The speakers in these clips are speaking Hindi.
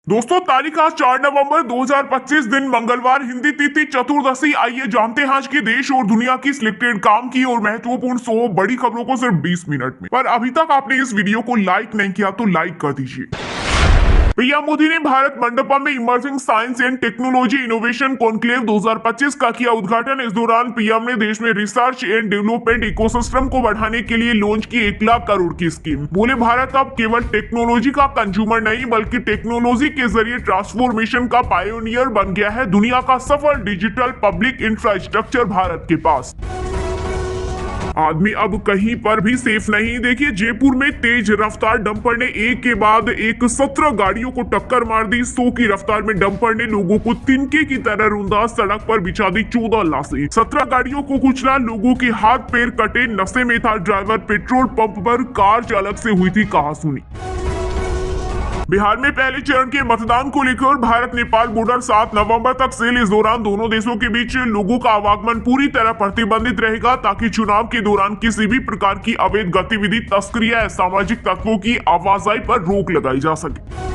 दोस्तों, तारीख आज 4 नवंबर 2025 दिन मंगलवार, हिंदी तिथि चतुर्दशी। आइए जानते हैं आज के देश और दुनिया की सिलेक्टेड काम की और महत्वपूर्ण 100 बड़ी खबरों को सिर्फ 20 मिनट में। पर अभी तक आपने इस वीडियो को लाइक नहीं किया तो लाइक कर दीजिए। पीएम मोदी ने भारत मंडपम में emerging science and technology innovation conclave 2025 का किया उद्घाटन। इस दौरान पीएम ने देश में रिसर्च एंड डेवलपमेंट इकोसिस्टम को बढ़ाने के लिए लॉन्च की 1 लाख करोड़ की स्कीम। बोले, भारत अब केवल टेक्नोलॉजी का कंज्यूमर नहीं बल्कि टेक्नोलॉजी के जरिए ट्रांसफॉर्मेशन का पायोनियर बन गया है। दुनिया का सफल डिजिटल पब्लिक इंफ्रास्ट्रक्चर भारत के पास। आदमी अब कहीं पर भी सेफ नहीं। देखिए, जयपुर में तेज रफ्तार डंपर ने एक के बाद एक 17 गाड़ियों को टक्कर मार दी। 100 की रफ्तार में डंपर ने लोगों को तिनके की तरह रूंधा, सड़क पर बिछा दी 14 लाशें। 17 गाड़ियों को कुचला, लोगों के हाथ पैर कटे, नशे में था ड्राइवर। पेट्रोल पंप पर कार चालक से हुई थी कहासुनी। बिहार में पहले चरण के मतदान को लेकर भारत नेपाल बॉर्डर 7 नवंबर तक सील। इस दौरान दोनों देशों के बीच लोगों का आवागमन पूरी तरह प्रतिबंधित रहेगा ताकि चुनाव के दौरान किसी भी प्रकार की अवैध गतिविधि, तस्करी या सामाजिक तत्वों की आवाजाही पर रोक लगाई जा सके।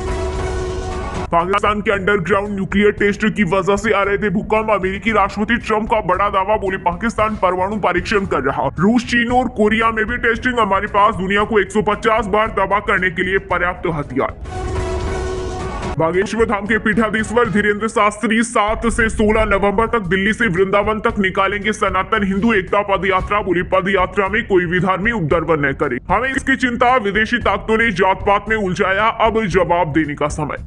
पाकिस्तान के अंडरग्राउंड न्यूक्लियर टेस्ट की वजह से आ रहे थे भूकंप। अमेरिकी राष्ट्रपति ट्रंप का बड़ा दावा, बोले पाकिस्तान परमाणु परीक्षण कर रहा। रूस, चीन और कोरिया में भी टेस्टिंग। हमारे पास दुनिया को 150 बार तबाह करने के लिए पर्याप्त हथियार। बागेश्वर धाम के पीठाधीश्वर धीरेन्द्र शास्त्री 7 से 16 नवंबर तक दिल्ली से वृंदावन तक निकालेंगे सनातन हिंदू एकता पद यात्रा। बोली, पद यात्रा में कोई भी धार्मिक उपद्रव न करे। हमें इसकी चिंता विदेशी ताकतों ने जात पात में उलझाया, अब जवाब देने का समय।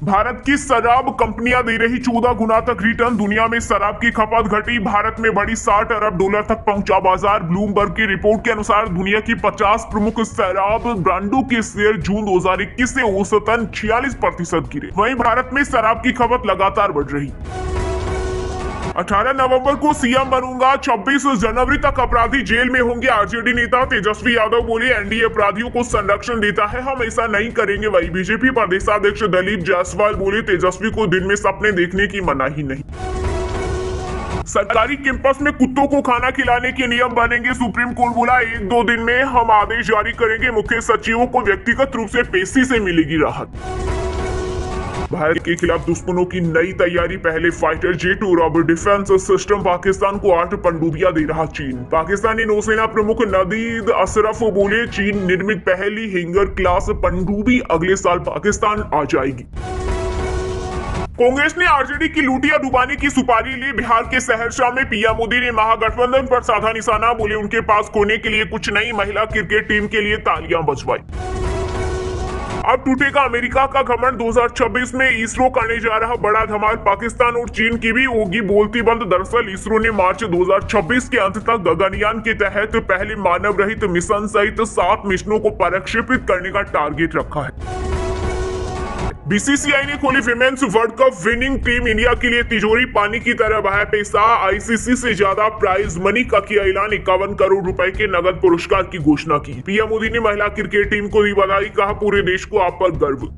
भारत की शराब कंपनियां दे रही 14 गुना तक रिटर्न। दुनिया में शराब की खपत घटी, भारत में बढ़ी, $60 अरब तक पहुंचा बाजार। ब्लूमबर्ग की रिपोर्ट के अनुसार दुनिया की 50 प्रमुख शराब ब्रांडों के शेयर जून 2021 से औसतन 46% गिरे। वहीं भारत में शराब की खपत लगातार बढ़ रही। 18 नवंबर को सीएम बनूंगा, 26 जनवरी तक अपराधी जेल में होंगे। आरजेडी नेता तेजस्वी यादव बोले, एनडीए अपराधियों को संरक्षण देता है, हम ऐसा नहीं करेंगे। वही बीजेपी प्रदेशाध्यक्ष दिलीप जायसवाल बोले, तेजस्वी को दिन में सपने देखने की मनाही नहीं। सरकारी कैंपस में कुत्तों को खाना खिलाने के नियम बनेंगे। सुप्रीम कोर्ट बोला, 1-2 दिन में हम आदेश जारी करेंगे। मुख्य सचिवों को व्यक्तिगत रूप से पेशी से मिलेगी राहत। भारत के खिलाफ दुश्मनों की नई तैयारी, पहले फाइटर जेट और अब डिफेंस सिस्टम। पाकिस्तान को 8 पनडुब्बियां दे रहा चीन। पाकिस्तानी नौसेना प्रमुख नदीद अशरफ बोले, चीन निर्मित पहली हैंगर क्लास पनडुब्बी अगले साल पाकिस्तान आ जाएगी। कांग्रेस ने आरजेडी की लूटिया डुबाने की सुपारी ली। बिहार के सहरसा में पीएम मोदी ने महागठबंधन पर साधा निशाना। बोले, उनके पास खोने के लिए कुछ नहीं। महिला क्रिकेट टीम के लिए तालियां बजवाई। अब टूटेगा अमेरिका का घमंड, 2026 में इसरो करने जा रहा बड़ा धमाल। पाकिस्तान और चीन की भी होगी बोलती बंद। दरअसल इसरो ने मार्च 2026 के अंत तक गगनयान के तहत पहले मानव रहित मिशन सहित 7 मिशनों को प्रक्षेपित करने का टारगेट रखा है। बीसीसीआई ने खोली women's world cup winning team. India के लिए तिजोरी पानी की तरह बहा पैसा। आईसीसी से ज्यादा प्राइज मनी का किया ऐलान, 51 करोड़ रुपए के नगद पुरस्कार की घोषणा की। पीएम मोदी ने महिला क्रिकेट टीम को दी बधाई, कहा पूरे देश को आप पर गर्व।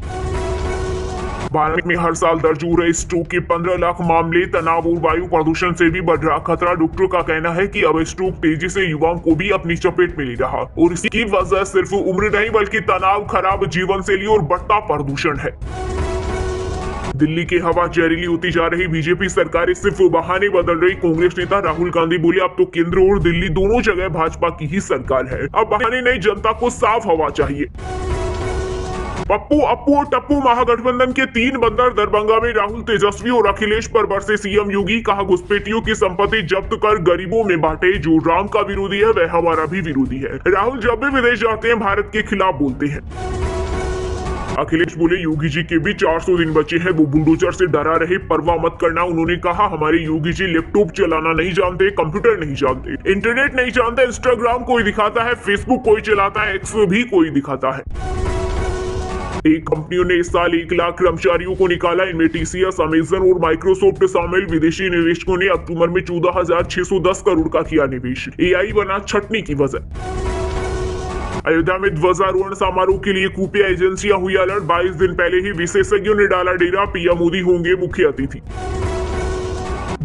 भारत में हर साल दर्ज हो रहे स्ट्रोक के 15 लाख मामले। तनाव और वायु प्रदूषण से भी बढ़ रहा खतरा। डॉक्टरों का कहना है कि अब स्ट्रोक तेजी से युवाओं को भी अपनी चपेट में ले रहा और इसकी वजह सिर्फ उम्र नहीं बल्कि तनाव, खराब जीवन शैली और बढ़ता प्रदूषण है। दिल्ली की हवा जहरीली होती जा रही, बीजेपी सरकारें सिर्फ बहाने बदल रही। कांग्रेस नेता राहुल गांधी बोले, अब तो केंद्र और दिल्ली दोनों जगह भाजपा की ही सरकार है। अब बहाने नहीं, जनता को साफ हवा चाहिए। पप्पू, अप्पू और टप्पू महागठबंधन के 3 बंदर। दरभंगा में राहुल, तेजस्वी और अखिलेश पर बरसे सीएम योगी। कहा, घुसपैठियों की संपत्ति जब्त कर गरीबों में बांटे। जो राम का विरोधी है वह हमारा भी विरोधी है। राहुल जब भी विदेश जाते हैं भारत के खिलाफ बोलते हैं। अखिलेश बोले, योगी जी के भी 400 दिन बचे हैं, वो बुलडोजर से डरा रहे, परवाह मत करना। उन्होंने कहा, हमारे योगी जी लैपटॉप चलाना नहीं जानते, कंप्यूटर नहीं जानते, इंटरनेट नहीं जानते। इंस्टाग्राम कोई दिखाता है, फेसबुक कोई चलाता है, एक्स भी कोई दिखाता है। एक कंपनियों ने इस साल 1 लाख कर्मचारियों को निकाला। इनमें टीसीएस, अमेजन और माइक्रोसॉफ्ट शामिल। विदेशी निवेशकों ने अक्टूबर में 14,610 करोड़ का किया निवेश। एआई बना छटनी की वजह। अयोध्या में ध्वजारोहण समारोह के लिए खुफिया एजेंसियां हुई अलर्ट। 22 दिन पहले ही विशेषज्ञों ने डाला डेरा, पीएम मोदी होंगे मुख्य अतिथि।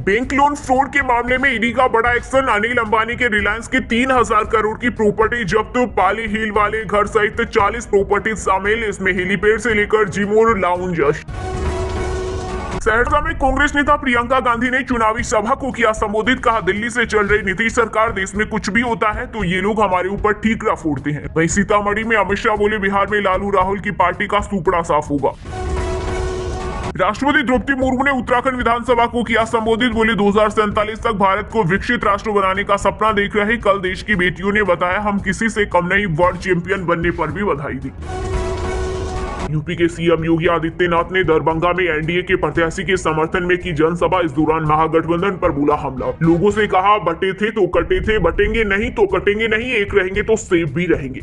बैंक लोन फ्रॉड के मामले में ईडी का बड़ा एक्शन। अनिल अंबानी के रिलायंस की 3000 करोड़ की प्रॉपर्टी जब्त। पाली हिल वाले घर सहित 40 प्रॉपर्टी शामिल, इसमें हेलीपैड से लेकर जिम और लाउंज। सहरसा में कांग्रेस नेता प्रियंका गांधी ने चुनावी सभा को किया संबोधित। कहा, दिल्ली से चल रही नीतीश सरकार, देश में कुछ भी होता है तो ये लोग हमारे ऊपर ठीकरा फोड़ते हैं। वहीं सीतामढ़ी में अमित शाह बोले, बिहार में लालू राहुल की पार्टी का सुपड़ा साफ होगा। राष्ट्रपति द्रौपदी मुर्मू ने उत्तराखंड विधानसभा को किया संबोधित। बोले, 2047 तक भारत को विकसित राष्ट्र बनाने का सपना देख रहे। कल देश की बेटियों ने बताया, हम किसी से कम नहीं। वर्ल्ड चैंपियन बनने पर भी बधाई दी। यूपी के सीएम योगी आदित्यनाथ ने दरभंगा में एनडीए के प्रत्याशी के समर्थन में की जनसभा। इस दौरान महागठबंधन पर बोला हमला। लोगों से कहा, बटे थे तो कटे थे, बटेंगे नहीं तो कटेंगे नहीं, एक रहेंगे तो सेफ भी रहेंगे।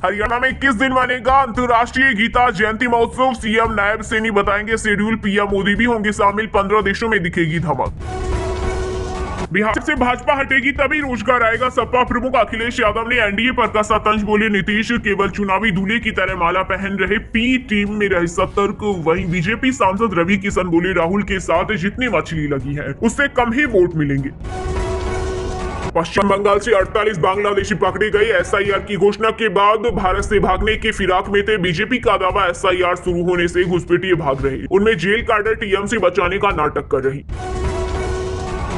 हरियाणा में किस दिन मनेगा अंतर्राष्ट्रीय गीता जयंती महोत्सव? सीएम नायब सैनी बताएंगे शेड्यूल। पीएम मोदी भी होंगे शामिल। 15 देशों में दिखेगी धमक। बिहार से भाजपा हटेगी तभी रोजगार आएगा। सपा प्रमुख अखिलेश यादव ने एनडीए पर कसा तंज। बोले, नीतीश केवल चुनावी दूल्हे की तरह माला पहन रहे, पी टीम में रहे सतर्क। वहीं बीजेपी सांसद रवि किशन बोले, राहुल के साथ जितनी मछली लगी है उससे कम ही वोट मिलेंगे। पश्चिम बंगाल से 48 बांग्लादेशी पकड़े गए। एसआईआर की घोषणा के बाद भारत से भागने के फिराक में थे। बीजेपी का दावा, एसआईआर शुरू होने से घुसपैठिए भाग रहे, उनमें जेल काडर टीएमसी बचाने का नाटक कर रही।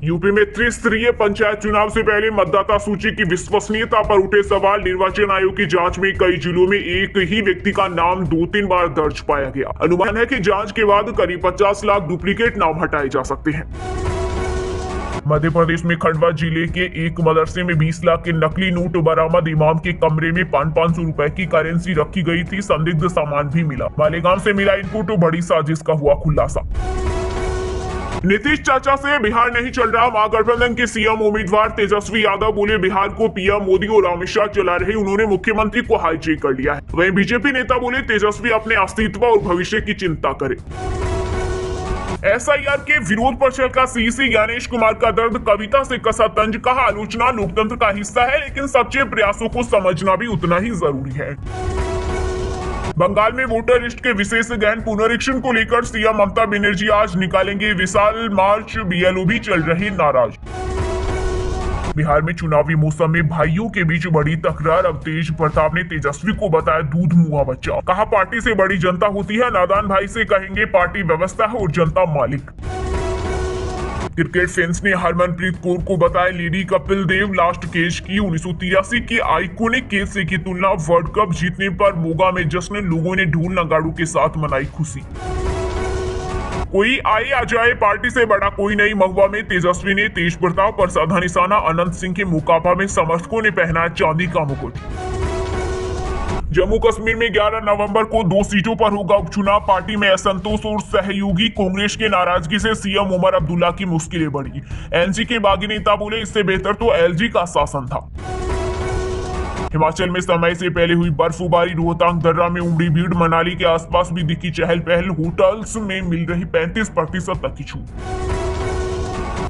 यूपी में त्रिस्तरीय पंचायत चुनाव से पहले मतदाता सूची की विश्वसनीयता पर उठे सवाल। निर्वाचन आयोग की जांच में कई जिलों में एक ही व्यक्ति का नाम 2-3 बार दर्ज पाया गया। अनुमान है कि जांच के बाद करीब 50 लाख डुप्लीकेट नाम हटाए जा सकते हैं। मध्य प्रदेश में खंडवा जिले के एक मदरसे में 20 लाख के नकली नोट बरामद। इमाम के कमरे में 500 रुपए की करेंसी रखी गई थी। संदिग्ध सामान भी मिला। मालेगांव से मिला इनपुट। बड़ी साजिश का हुआ खुलासा। नीतीश चाचा से बिहार नहीं चल रहा। महागठबंधन के सीएम उम्मीदवार तेजस्वी यादव बोले, बिहार को पीएम मोदी और अमित शाह चला रहे, उन्होंने मुख्यमंत्री को हाईजैक कर लिया है। वहीं बीजेपी नेता बोले, तेजस्वी अपने अस्तित्व और भविष्य की चिंता करे। एसआईआर के विरोध पर चलका सीसी ज्ञानेश कुमार का दर्द। कविता से कसा तंज। कहा, आलोचना लोकतंत्र का हिस्सा है, लेकिन सच्चे प्रयासों को समझना भी उतना ही जरूरी है। बंगाल में वोटर लिस्ट के विशेष गहन पुनरीक्षण को लेकर सीएम ममता बनर्जी आज निकालेंगे विशाल मार्च। बीएलओ भी चल रहे नाराज। बिहार में चुनावी मौसम में भाइयों के बीच बड़ी तकरार। अब तेज प्रताप ने तेजस्वी को बताया दूध मुआ बच्चा। कहा, पार्टी से बड़ी जनता होती है। नादान भाई से कहेंगे पार्टी व्यवस्था है और जनता मालिक। क्रिकेट फैंस ने हरमनप्रीत कौर को बताया lady Kapil Dev. Last catch की 1983 के आइकॉनिक कैच से की तुलना। वर्ल्ड कप जीतने पर मोगा में जश्न। लोगों ने ढोल नगाड़ों के साथ मनाई खुशी। कोई आए आ जाए, पार्टी से बड़ा कोई नहीं। महुआ में तेजस्वी ने तेज प्रताप पर साधा निशाना। अनंत सिंह के मुकाबला में समर्थकों ने पहनाया चांदी का मुकुट। जम्मू कश्मीर में 11 नवंबर को 2 सीटों पर होगा उपचुनाव। पार्टी में असंतोष और सहयोगी कांग्रेस के नाराजगी से सीएम उमर अब्दुल्ला की मुश्किलें बढ़ी। एनसी के बागी नेता बोले, इससे बेहतर तो एलजी का शासन था। हिमाचल में समय से पहले हुई बर्फबारी। रोहतांग दर्रा में उमड़ी भीड़। मनाली के आसपास भी दिखी चहल पहल। होटल्स में मिल रही 35% तक की छूट।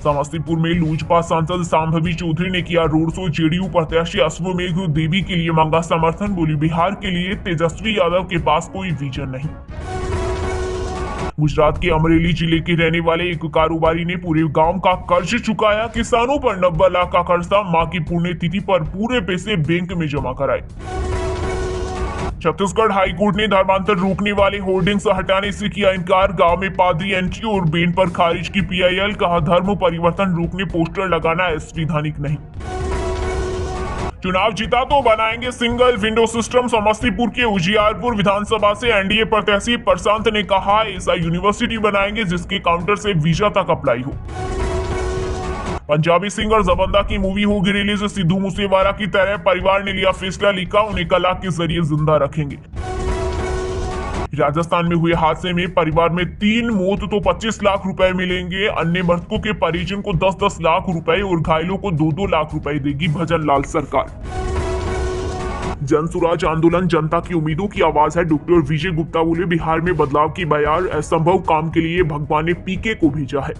समस्तीपुर में लोजपा सांसद सांभवी चौधरी ने किया रोड शो। जेडीयू प्रत्याशी अश्वमेघ देवी के लिए मांगा समर्थन। बोली, बिहार के लिए तेजस्वी यादव के पास कोई विजन नहीं। गुजरात के अमरेली जिले के रहने वाले एक कारोबारी ने पूरे गांव का कर्ज चुकाया। किसानों पर 90 लाख का कर्ज था। मां की पुण्यतिथि पर पूरे पैसे बैंक में जमा कराए। छत्तीसगढ़ हाईकोर्ट ने धर्मांतर रोकने वाले होर्डिंग्स हटाने से किया इनकार। गांव में पादरी एंट्री और बेन पर खारिज की पीआईएल। कहा, धर्म परिवर्तन रोकने पोस्टर लगाना असंवैधानिक नहीं। चुनाव जीता तो बनाएंगे सिंगल विंडो सिस्टम। समस्तीपुर के उजियारपुर विधानसभा से एनडीए प्रत्याशी प्रशांत ने कहा, ऐसा यूनिवर्सिटी बनाएंगे जिसके काउंटर से वीजा तक अप्लाई हो। पंजाबी सिंगर जबंदा की मूवी होगी रिलीज। सिद्धू मूसेवाला की तरह परिवार ने लिया फैसला। लिखा, उन्हें कला के जरिए जिंदा रखेंगे। राजस्थान में हुए हादसे में परिवार में 3 मौत तो 25 लाख रुपए मिलेंगे। अन्य मृतकों के परिजन को 10-10 लाख रुपए और घायलों को 2-2 लाख रुपए देगी भजन लाल सरकार। जन सुराज आंदोलन जनता की उम्मीदों की आवाज है। डॉक्टर विजय गुप्ता बोले, बिहार में बदलाव की बयार। असंभव काम के लिए भगवान ने पीके को भेजा है।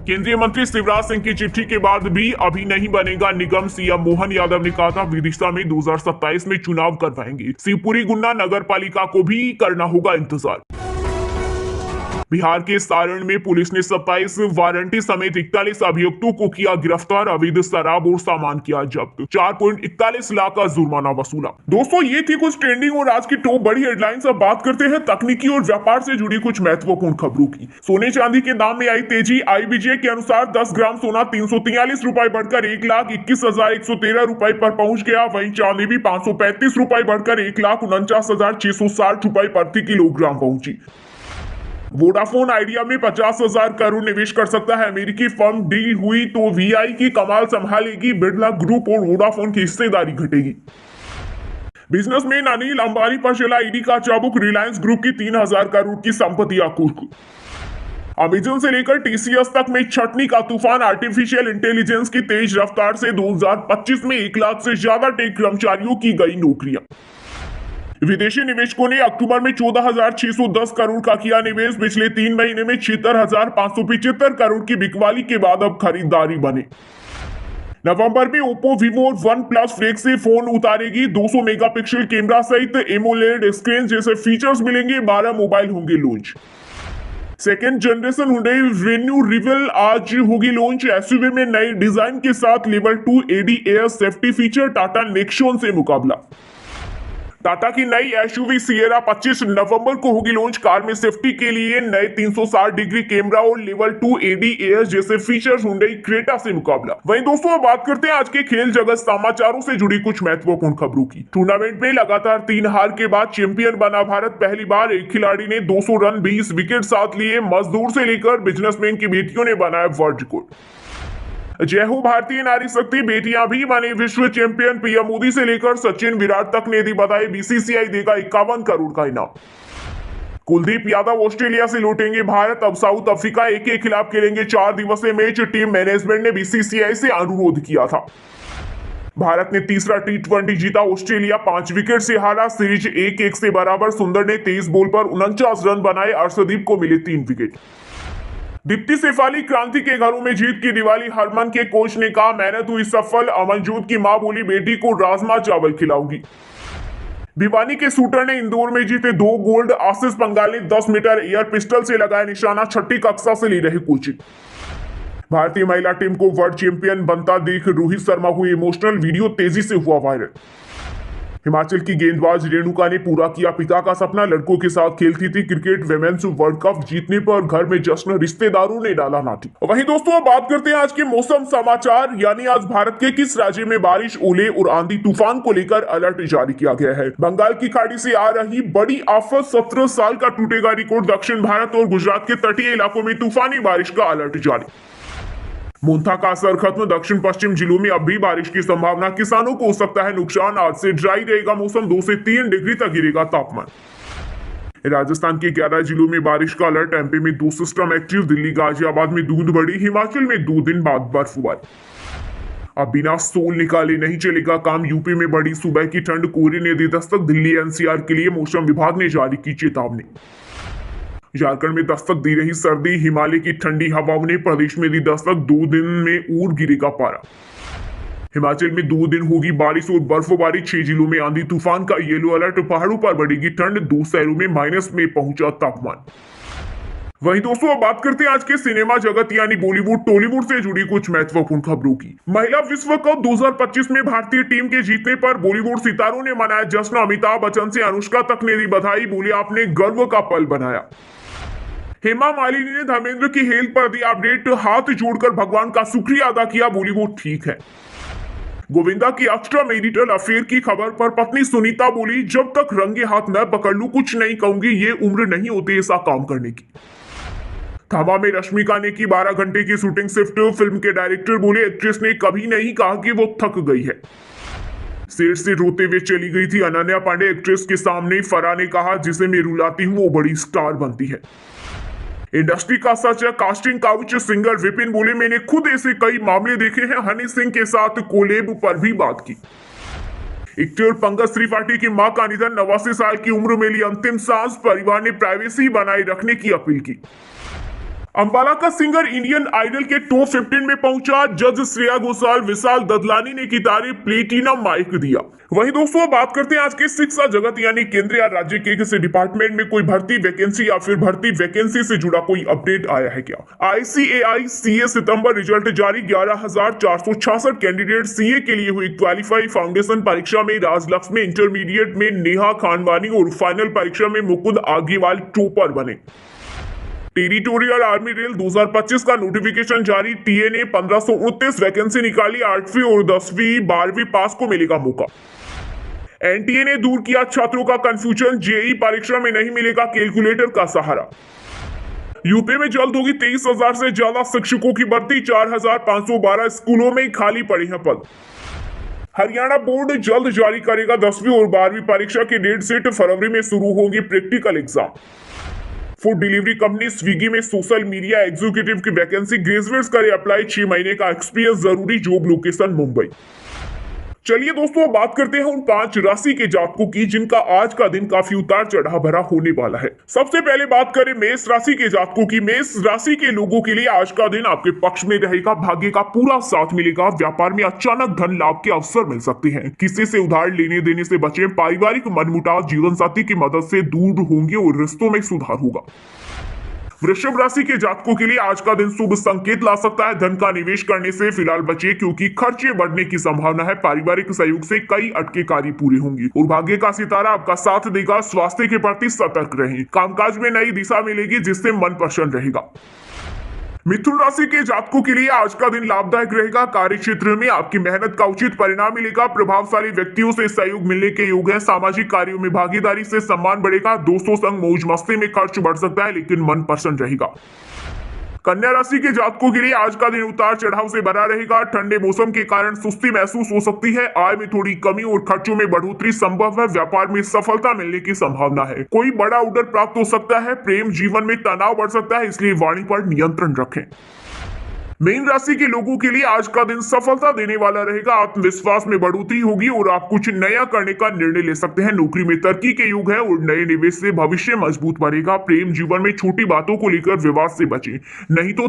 केंद्रीय मंत्री शिवराज सिंह की चिट्ठी के बाद भी अभी नहीं बनेगा निगम। सीएम मोहन यादव ने कहा था विदिशा में 2027 में चुनाव करवाएंगे। शिवपुरी गुन्ना नगर पालिका को भी करना होगा इंतजार। बिहार के सारण में पुलिस ने 27 वारंटी समेत 41 अभियुक्तों को किया गिरफ्तार। अवैध शराब और सामान किया जब्त। 4.41 लाख का जुर्माना वसूला। दोस्तों, ये थी कुछ ट्रेंडिंग और आज की टॉप बड़ी हेडलाइंस। अब बात करते हैं तकनीकी और व्यापार से जुड़ी कुछ महत्वपूर्ण खबरों की। सोने चांदी के दाम में आई तेजी। IBJ के अनुसार 10 ग्राम सोना 343 रुपए बढ़कर 1,21,113 रुपए पर पहुंच गया। वहीं चांदी भी 535 रुपए बढ़कर 1,49,660 रुपए प्रति किलोग्राम पहुंची। वोडाफोन आइडिया में 50,000 करोड़ निवेश कर सकता है अमेरिकी फर्म। डील हुई तो VI की कमाल संभालेगी। बिरला ग्रुप और वोडाफोन की हिस्सेदारी घटेगी। बिजनेसमैन अनिल अंबानी पर चला ईडी का चाबुक। रिलायंस ग्रुप की 3,000 करोड़ की संपत्तियां कुर्क। अमेजन से लेकर TCS तक में छटनी का तूफान। आर्टिफिशियल इंटेलिजेंस की तेज रफ्तार से 2025 में 1 लाख से ज्यादा टेक कर्मचारियों की गई नौकरियां। विदेशी निवेशकों ने अक्टूबर में 14,610 करोड़ का किया निवेश। पिछले 3 महीने में 76,575 करोड़ की बिकवाली के बाद अब खरीदारी बने। नवंबर में ओप्पो, वीवो और OnePlus फ्लैगशिप फोन उतारेगी। 200 मेगापिक्सल कैमरा सहित एमोलेड स्क्रीन जैसे फीचर्स मिलेंगे। 12 मोबाइल होंगे launch. Second generation Hyundai venue reveal आज होगी लॉन्च। SUV में नए डिजाइन के साथ level 2 ADAS safety feature. Tata Nexon से मुकाबला। टाटा की नई SUV सिएरा 25 नवंबर को होगी लॉन्च। कार में सेफ्टी के लिए नए 360 डिग्री कैमरा और लेवल 2 ADAS जैसे फीचर्स। हुंडई क्रेटा से मुकाबला। वहीं दोस्तों, अब बात करते हैं आज के खेल जगत समाचारों से जुड़ी कुछ महत्वपूर्ण खबरों की। टूर्नामेंट में लगातार 3 हार के बाद चैंपियन बना भारत। पहली बार एक खिलाड़ी ने 200 रन 20 विकेट साथ लिए। मजदूर से लेकर बिजनेसमैन की बेटियों ने बनाया वर्ल्ड रिकॉर्ड। जय हो भारतीय नारी शक्ति, बेटियां भी बने विश्व चैंपियन। PM मोदी से लेकर सचिन विराट तक ने दी बधाई। BCCI देगा 51 करोड़ का इनाम। कुलदीप यादव ऑस्ट्रेलिया से लौटेंगे भारत। अब साउथ अफ्रीका A के खिलाफ खेलेंगे 4 दिवसीय मैच। टीम मैनेजमेंट ने BCCI से अनुरोध किया था। भारत ने तीसरा T20 जीता। ऑस्ट्रेलिया 5 विकेट से हारा। सीरीज 1-1 से बराबर। सुंदर ने 23 बॉल पर 49 रन बनाए। अर्शदीप को मिले 3 विकेट। दीप्ति शेफाली, क्रांति के घरों में जीत की दिवाली। हरमन के कोच ने कहा मेहनत हुई सफल। अमनजोत की मां बोली बेटी को राजमा चावल खिलाऊंगी। भिवानी के शूटर ने इंदौर में जीते 2 गोल्ड। आशीष पंगाल ने 10 मीटर एयर पिस्टल से लगाया निशाना। 6ठी कक्षा से ले रहे कोचिंग। भारतीय महिला टीम को वर्ल्ड चैंपियन बनता देख रोहित शर्मा हुई इमोशनल। वीडियो तेजी से हुआ वायरल। हिमाचल की गेंदबाज रेणुका ने पूरा किया पिता का सपना। लड़कों के साथ खेलती थी क्रिकेट। विमेंस वर्ल्ड कप जीतने पर घर में जश्न। रिश्तेदारों ने डाला नाटी। वहीं दोस्तों, अब बात करते हैं आज के मौसम समाचार। यानी आज भारत के किस राज्य में बारिश, ओले और आंधी तूफान को लेकर अलर्ट जारी किया गया है। बंगाल की खाड़ी से आ रही बड़ी आफत। 17 साल का टूटेगा रिकॉर्ड। दक्षिण भारत और गुजरात के तटीय इलाकों में तूफानी बारिश का अलर्ट जारी। मोन्था का असर खत्म। दक्षिण पश्चिम जिलों में अब भी बारिश की संभावना। किसानों को हो सकता है नुकसान। आज से ड्राई रहेगा मौसम। 2 से 3 डिग्री तक गिरेगा तापमान। राजस्थान के 11 जिलों में बारिश का अलर्ट। MP में 2 सिस्टम एक्टिव। दिल्ली गाजियाबाद में दूध बढ़ी। हिमाचल में 2 दिन बाद बर्फबारी। अब बिना सोल निकाले नहीं चलेगा काम। यूपी में बढ़ी सुबह की ठंड। कोहरे ने दी दस्तक। दिल्ली NCR के लिए मौसम विभाग ने जारी की चेतावनी। झारखंड में दस्तक दे रही सर्दी। हिमालय की ठंडी हवाओं ने प्रदेश में दी दस्तक। 2 दिन में और गिरेगा पारा। हिमाचल में 2 दिन होगी बारिश और बर्फबारी। 6 जिलों में आंधी तूफान का येलो अलर्ट। पहाड़ों पर बढ़ेगी ठंड। 2 शहरों में माइनस में पहुंचा तापमान। वहीं दोस्तों, अब बात करते हैं आज के सिनेमा जगत यानी बॉलीवुड टॉलीवुड से जुड़ी कुछ महत्वपूर्ण खबरों की। महिला विश्व कप 2025 में भारतीय टीम के जीतने पर बॉलीवुड सितारों ने मनाया जश्न। अमिताभ बच्चन से अनुष्का तक ने दी बधाई। बोले आपने गर्व का पल बनाया। हेमा मालिनी ने धर्मेंद्र की हेल्थ पर दी अपडेट। हाथ जोड़कर भगवान का शुक्रिया अदा किया। बोली वो ठीक है। गोविंदा की एक्स्ट्रा मैरिटल अफेयर की खबर पर पत्नी सुनीता बोली जब तक रंगे हाथ न पकड़ लूं कुछ नहीं कहूंगी। ये उम्र नहीं होती ऐसा काम करने की। थामा में रश्मिका ने की 12 घंटे की शूटिंग शिफ्ट। फिल्म के डायरेक्टर बोले एक्ट्रेस ने कभी नहीं कहा कि वो थक गई है। सेट से रोते हुए चली गई थी अनन्या पांडे एक्ट्रेस के सामने। फराह ने कहा जिसे मैं रुलाती हूं वो बड़ी स्टार बनती है। इंडस्ट्री का सच है कास्टिंग काउच सिंगर विपिन बोले मैंने खुद ऐसे कई मामले देखे हैं। हनी सिंह के साथ कोलेब पर भी बात की। एक्टर पंकज त्रिपाठी की मां का निधन। 89 साल की उम्र में ली अंतिम सांस। परिवार ने प्राइवेसी बनाए रखने की अपील की। अंबाला का सिंगर इंडियन आइडल के टॉप 15 में पहुंचा। जज श्रेया घोषाल, विशाल ददलानी ने की तारीफ, प्लेटिनम माइक दिया। वहीं दोस्तों बात करते हैं आज के शिक्षा जगत यानी केंद्र या राज्य के किसी डिपार्टमेंट में कोई भर्ती वैकेंसी या फिर भर्ती वैकेंसी से जुड़ा कोई अपडेट आया है क्या। ICAI CA सितंबर रिजल्ट जारी। 11,466 कैंडिडेट सीए के लिए हुई क्वालिफाई। फाउंडेशन परीक्षा में राजलक्ष्मी, इंटरमीडिएट में नेहा खानवानी और फाइनल परीक्षा में मुकुंद आगीवाल टॉपर बने। टेरिटोरियल आर्मी रेल 2025 का नोटिफिकेशन जारी। TNA 1529 वैकेंसी निकाली। 8वीं और 10वीं 12वीं पास को मिलेगा मौका। NTA ने दूर किया छात्रों का कंफ्यूजन। जेई परीक्षा में नहीं मिलेगा कैलकुलेटर का सहारा। यूपी में जल्द होगी 23,000 से ज्यादा शिक्षकों की भर्ती। 4,512 स्कूलों में खाली पड़े हैं पद। हरियाणा बोर्ड जल्द जारी करेगा 10वीं और 12वीं परीक्षा की डेट शीट। फरवरी में शुरू होगी practical exam. Food delivery company Swiggy में सोशल मीडिया एग्जीक्यूटिव की वैकेंसी। ग्रेजुएट्स करे अप्लाई। 6 महीने का एक्सपीरियंस जरूरी। Job location Mumbai. चलिए दोस्तों बात करते हैं उन 5 राशि के जातकों की जिनका आज का दिन काफी उतार चढ़ाव भरा होने वाला है। सबसे पहले बात करें मेष राशि के जातकों की। मेष राशि के लोगों के लिए आज का दिन आपके पक्ष में रहेगा। भाग्य का पूरा साथ मिलेगा। व्यापार में अचानक धन लाभ के अवसर मिल सकते हैं। किसी से उधार लेने देने से बचें। पारिवारिक मनमुटाव जीवन साथी की मदद से दूर होंगे और रिश्तों में सुधार होगा। वृषभ राशि के जातकों के लिए आज का दिन शुभ संकेत ला सकता है। धन का निवेश करने से फिलहाल बचिए क्योंकि खर्चे बढ़ने की संभावना है। पारिवारिक सहयोग से कई अटके कार्य पूरे होंगे और भाग्य का सितारा आपका साथ देगा। स्वास्थ्य के प्रति सतर्क रहें। कामकाज में नई दिशा मिलेगी जिससे मन प्रसन्न रहेगा। मिथुन राशि के जातकों के लिए आज का दिन लाभदायक रहेगा। कार्य क्षेत्र में आपकी मेहनत का उचित परिणाम मिलेगा। प्रभावशाली व्यक्तियों से सहयोग मिलने के योग है। सामाजिक कार्यों में भागीदारी से सम्मान बढ़ेगा। दोस्तों संग मौज मस्ती में खर्च बढ़ सकता है लेकिन मन प्रसन्न रहेगा। कन्या राशि के जातकों के लिए आज का दिन उतार चढ़ाव से भरा रहेगा। ठंडे मौसम के कारण सुस्ती महसूस हो सकती है। आय में थोड़ी कमी और खर्चों में बढ़ोतरी संभव है। व्यापार में सफलता मिलने की संभावना है। कोई बड़ा ऑर्डर प्राप्त हो सकता है। प्रेम जीवन में तनाव बढ़ सकता है इसलिए वाणी पर नियंत्रण रखें। मीन राशि के लोगों के लिए आज का दिन सफलता देने वाला रहेगा। आत्मविश्वास में बढ़ोतरी होगी और आप कुछ नया करने का निर्णय ले सकते हैं। नौकरी में तरक्की के योग है और नए निवेश से भविष्य मजबूत बनेगा। प्रेम जीवन में छोटी बातों को लेकर विवाद से बचें नहीं तो